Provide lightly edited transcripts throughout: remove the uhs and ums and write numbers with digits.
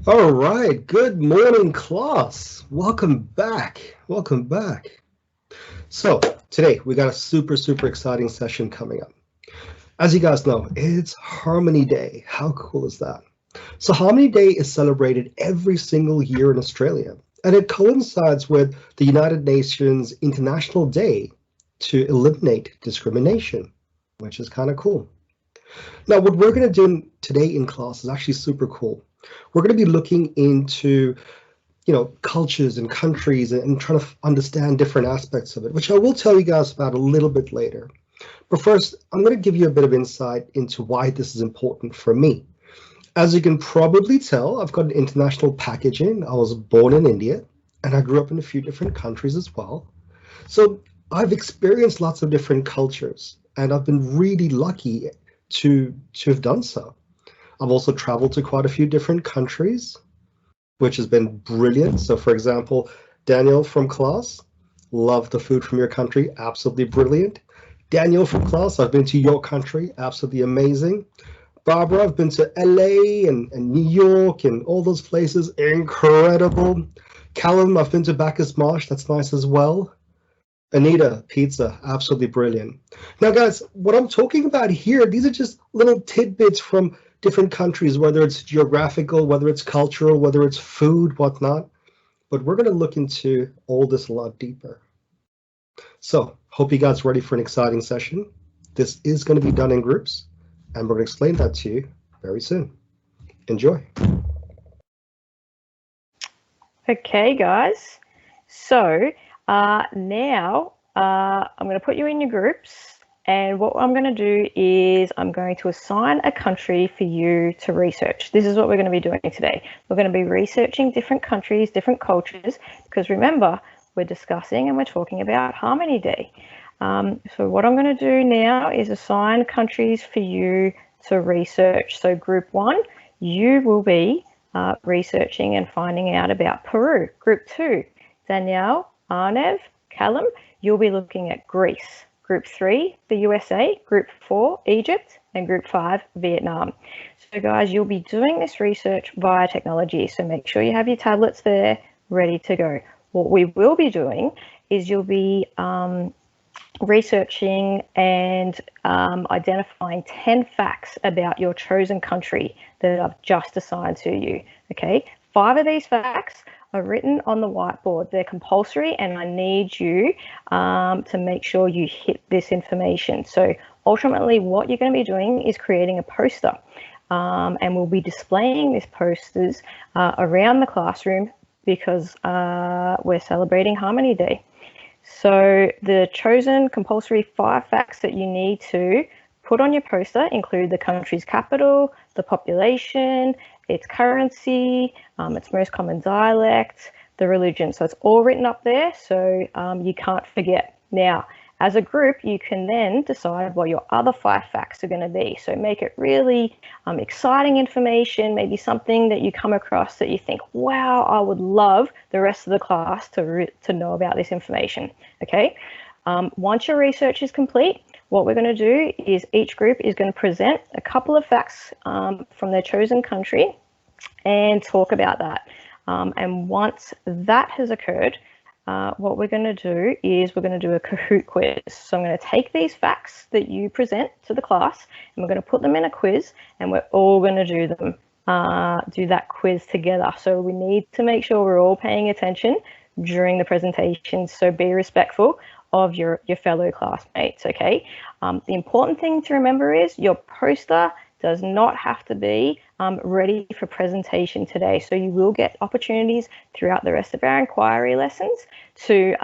All right, good morning, class. Welcome back. Welcome back. So today we got a super exciting session coming up. As you guys know, it's Harmony Day. How cool is that? So Harmony Day is celebrated every single year in Australia, and it coincides with the United Nations International Day to eliminate discrimination, which is kind of cool. Now, what we're going to do today in class is actually super cool. We're going to be looking into, cultures and countries and trying to understand different aspects of it, which I will tell you guys about a little bit later. But first, I'm going to give you a bit of insight into why this is important for me. As you can probably tell, I've got an international packaging. I was born in India, and I grew up in a few different countries as well. So I've experienced lots of different cultures, and I've been really lucky to have done so. I've also traveled to quite a few different countries, which has been brilliant. So for example, Daniel from class, love the food from your country, absolutely brilliant. Daniel from class, I've been to your country, absolutely amazing. Barbara, I've been to LA and New York and all those places, incredible. Callum, I've been to Bacchus Marsh, that's nice as well. Anita, pizza, absolutely brilliant. Now guys, what I'm talking about here, these are just little tidbits from different countries, whether it's geographical, whether it's cultural, whether it's food, whatnot. But we're going to look into all this a lot deeper. So hope you guys are ready for an exciting session. This is going to be done in groups, and we're going to explain that to you very soon. Enjoy. Okay, guys. So now I'm going to put you in your groups. And what I'm going to do is I'm going to assign a country for you to research. This is what we're going to be doing today. We're going to be researching different countries, different cultures, because remember, we're discussing and we're talking about Harmony Day. So what I'm going to do now is assign countries for you to research. So group 1, you will be researching and finding out about Peru. Group 2, Danielle, Arnev, Callum, you'll be looking at Greece. Group 3, the USA, Group 4, Egypt, and Group 5, Vietnam. So guys, you'll be doing this research via technology, so make sure you have your tablets there ready to go. What we will be doing is you'll be researching and identifying 10 facts about your chosen country that I've just assigned to you, okay? 5 of these facts are written on the whiteboard. They're compulsory, and I need you to make sure you hit this information. So ultimately what you're going to be doing is creating a poster, and we'll be displaying these posters around the classroom because we're celebrating Harmony Day. So the chosen compulsory 5 facts that you need to put on your poster include the country's capital, the population, its currency, its most common dialect, the religion. So it's all written up there, so you can't forget. Now, as a group, you can then decide what your other 5 facts are going to be. So make it really exciting information, maybe something that you come across that you think, wow, I would love the rest of the class to know about this information, okay? Once your research is complete, what we're going to do is each group is going to present a couple of facts from their chosen country and talk about that. And once that has occurred, what we're going to do is we're going to do a Kahoot quiz. So I'm going to take these facts that you present to the class and we're going to put them in a quiz, and we're all going to do that quiz together. So we need to make sure we're all paying attention during the presentation. So be respectful of your fellow classmates, okay? The important thing to remember is your poster does not have to be ready for presentation today. So you will get opportunities throughout the rest of our inquiry lessons to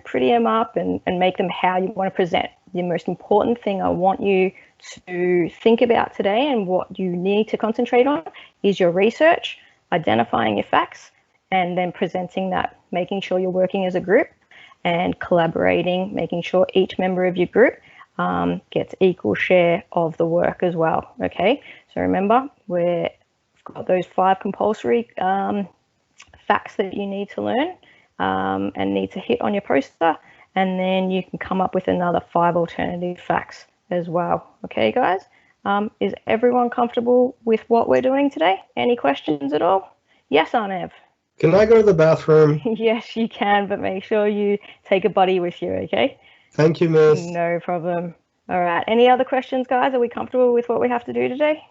pretty them up and make them how you want to present. The most important thing I want you to think about today and what you need to concentrate on is your research, identifying your facts, and then presenting that, making sure you're working as a group and collaborating, making sure each member of your group gets equal share of the work as well, okay? So remember, we've got those 5 compulsory facts that you need to learn and need to hit on your poster, and then you can come up with another 5 alternative facts as well, okay guys? Is everyone comfortable with what we're doing today? Any questions at all? Yes, Arnev. Can I go to the bathroom? Yes, you can, but make sure you take a buddy with you, okay? Thank you, miss. No problem. All right. Any other questions, guys? Are we comfortable with what we have to do today?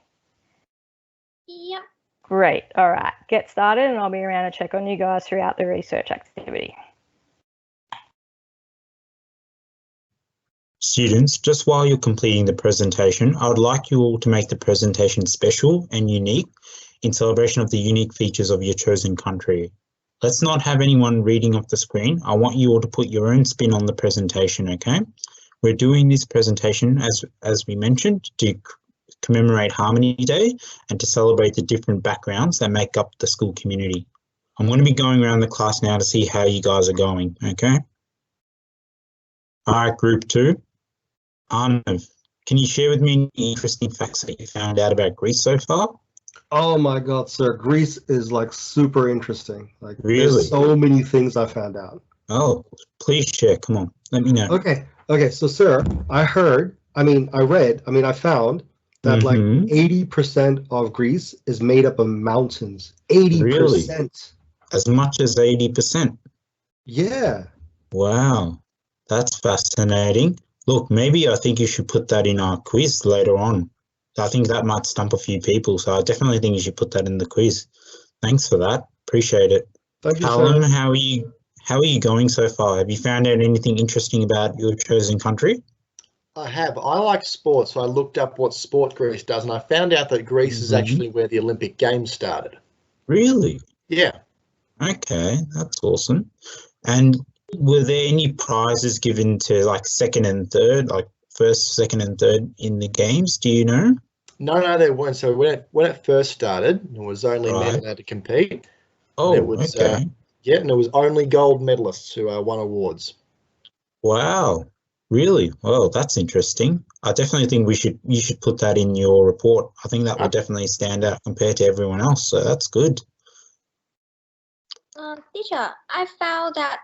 Yep. Great. All right. Get started, and I'll be around to check on you guys throughout the research activity. Students, just while you're completing the presentation, I would like you all to make the presentation special and unique in celebration of the unique features of your chosen country. Let's not have anyone reading off the screen. I want you all to put your own spin on the presentation, okay? We're doing this presentation, as we mentioned, to commemorate Harmony Day and to celebrate the different backgrounds that make up the school community. I'm going to be going around the class now to see how you guys are going, okay? All right, group 2. Arnav, can you share with me any interesting facts that you found out about Greece so far? Oh my God, sir. Greece is like super interesting. Like Really? There's so many things I found out. Oh, please share. Come on, let me know. Okay. So, sir, I found that like 80% of Greece is made up of mountains. 80%. Really? As much as 80%? Yeah. Wow, that's fascinating. Look, maybe I think you should put that in our quiz later on. I think that might stump a few people, so I definitely think you should put that in the quiz. Thanks for that. Appreciate it. Thank you, Callum, sir. how are you going so far? Have you found out anything interesting about your chosen country? I have. I like sport, so I looked up what sport Greece does, and I found out that Greece is actually where the Olympic Games started. Really? Yeah. Okay, that's awesome. And were there any prizes given to like second and third, like first, second and third in the games? Do you know? No, there weren't. So when it first started, it was only men allowed to compete. Oh, it was, okay. Yeah, and it was only gold medalists who won awards. Wow, really? Well, that's interesting. I definitely think you should put that in your report. I think that will definitely stand out compared to everyone else, so that's good. Teacher, I found that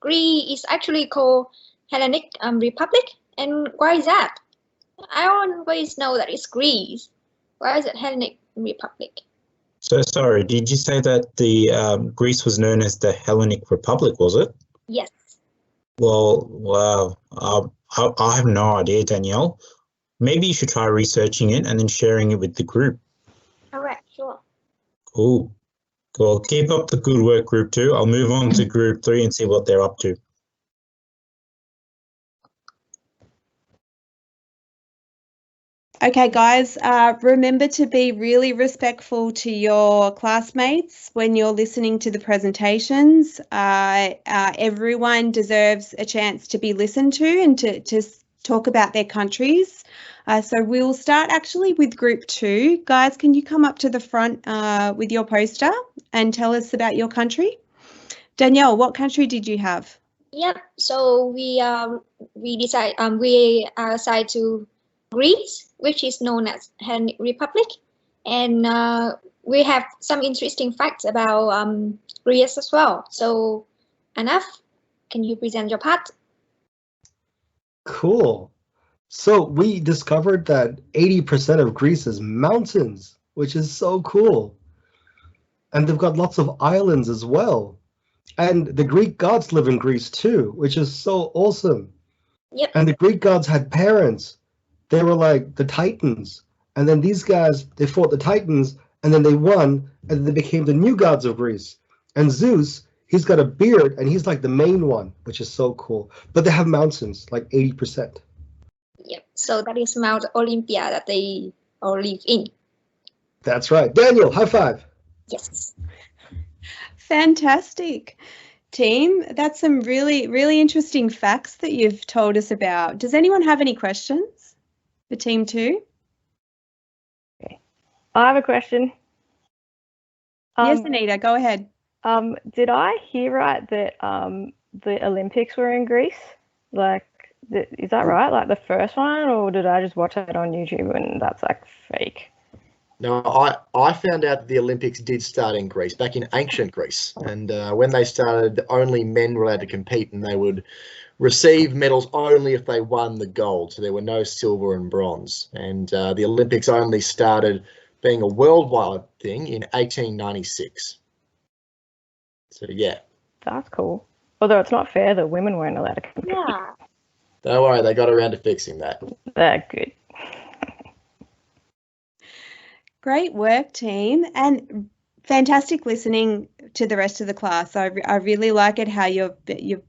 Greece is actually called Hellenic Republic, and why is that? I always know that it's Greece. Why is it Hellenic Republic? So sorry, did you say that the Greece was known as the Hellenic Republic, was it? Yes. Well, wow. I have no idea, Danielle. Maybe you should try researching it and then sharing it with the group. All right, sure. Cool. Cool. Keep up the good work, group 2. I'll move on to group 3 and see what they're up to. Okay, guys, remember to be really respectful to your classmates when you're listening to the presentations. Everyone deserves a chance to be listened to and to talk about their countries. So we'll start actually with group 2. Guys, can you come up to the front with your poster and tell us about your country? Danielle, what country did you have? Yep. So we are assigned to Greece, which is known as Hellenic Republic, and we have some interesting facts about Greece as well. So, Anaf, can you present your part? Cool. So we discovered that 80% of Greece is mountains, which is so cool. And they've got lots of islands as well. And the Greek gods live in Greece too, which is so awesome. Yep. And the Greek gods had parents. They were like the Titans. And then these guys, they fought the Titans, and then they won, and they became the new gods of Greece. And Zeus, he's got a beard, and he's like the main one, which is so cool. But they have mountains, like 80%. Yep. So that is Mount Olympia that they all live in. That's right. Daniel, high five. Yes. Fantastic. Team, that's some really, really interesting facts that you've told us about. Does anyone have any questions for team 2? Okay. I have a question. Yes, Anita, go ahead. Did I hear right that the Olympics were in Greece? Like, is that right? Like the first one, or did I just watch it on YouTube and that's like fake? No, I found out that the Olympics did start in Greece, back in ancient Greece. And when they started, only men were allowed to compete, and they would receive medals only if they won the gold. So there were no silver and bronze. And the Olympics only started being a worldwide thing in 1896. So yeah. That's cool. Although it's not fair that women weren't allowed to compete. Yeah. Don't worry, they got around to fixing that. They're good. Great work, team, and fantastic listening to the rest of the class. I really like it how you've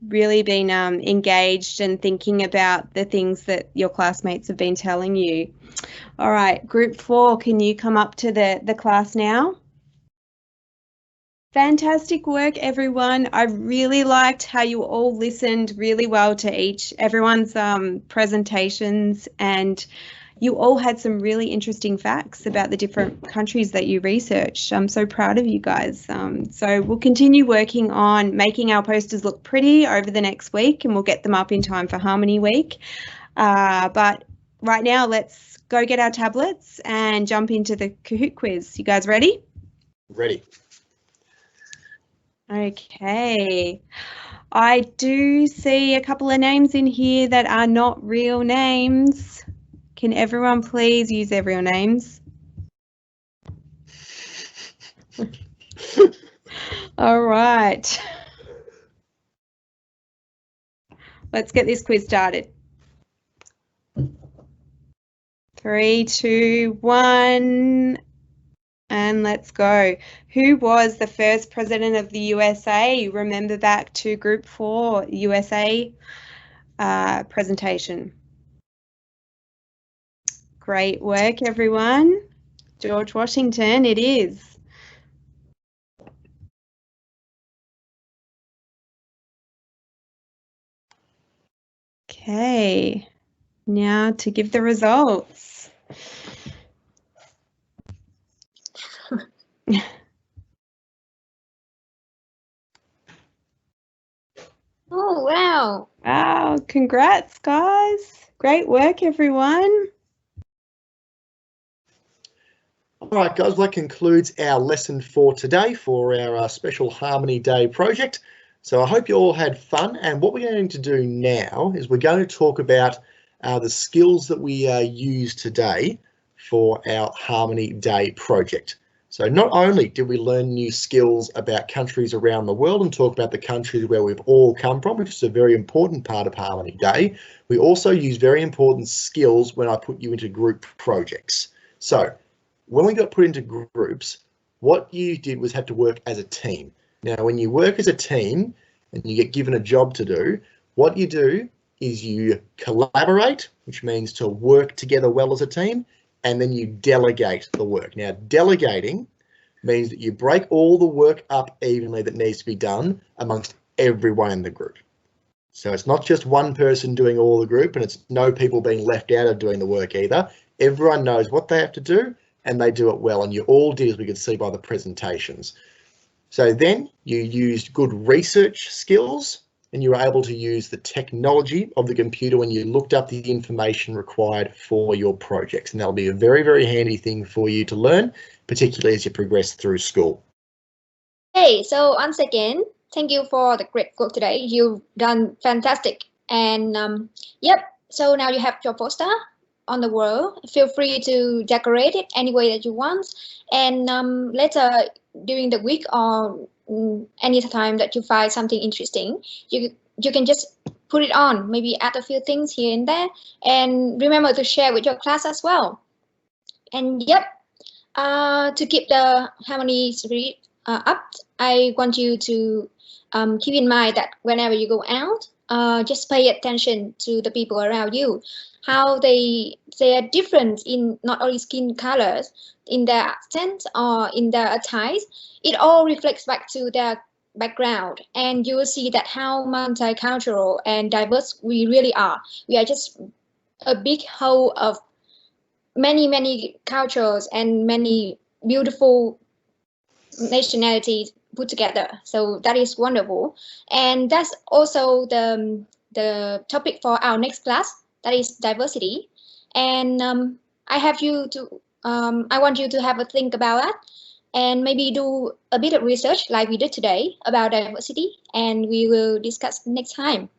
really been engaged and thinking about the things that your classmates have been telling you. All right, Group 4, can you come up to the class now? Fantastic work, everyone. I really liked how you all listened really well to everyone's presentations, and you all had some really interesting facts about the different countries that you researched. I'm so proud of you guys. So we'll continue working on making our posters look pretty over the next week, and we'll get them up in time for Harmony Week. But right now, let's go get our tablets and jump into the Kahoot quiz. You guys ready? Ready. Okay. I do see a couple of names in here that are not real names. Can everyone please use their real names? All right. Let's get this quiz started. 3, 2, 1, and let's go. Who was the first president of the USA? Remember back to Group 4 USA presentation. Great work, everyone. George Washington, it is. Okay, now to give the results. Oh, wow. Wow, congrats, guys. Great work, everyone. All right, guys, that concludes our lesson for today for our special Harmony Day project. So I hope you all had fun. And what we're going to do now is we're going to talk about the skills that we use today for our Harmony Day project. So not only did we learn new skills about countries around the world and talk about the countries where we've all come from, which is a very important part of Harmony Day, we also use very important skills when I put you into group projects. So when we got put into groups, what you did was have to work as a team. Now, when you work as a team and you get given a job to do, what you do is you collaborate, which means to work together well as a team, and then you delegate the work. Now, delegating means that you break all the work up evenly that needs to be done amongst everyone in the group. So it's not just one person doing all the group, and it's no people being left out of doing the work either. Everyone knows what they have to do, and they do it well, and you all did, as we could see by the presentations. So then you used good research skills, and you were able to use the technology of the computer when you looked up the information required for your projects. And that'll be a very, very handy thing for you to learn, particularly as you progress through school. Hey, so once again, thank you for the great work today. You've done fantastic. And yep, so now you have your poster on the wall. Feel free to decorate it any way that you want. And later during the week or any time that you find something interesting, you can just put it on, maybe add a few things here and there, and remember to share with your class as well. And yep, to keep the harmony spirit up, I want you to keep in mind that whenever you go out, just pay attention to the people around you, how they are different in not only skin colors, in their accent or in their attire. It all reflects back to their background, and you will see that how multicultural and diverse we really are. We are just a big whole of many cultures and many beautiful nationalities put together. So that is wonderful, and that's also the topic for our next class. That is diversity, and I want you to have a think about that, and maybe do a bit of research like we did today about diversity, and we will discuss next time.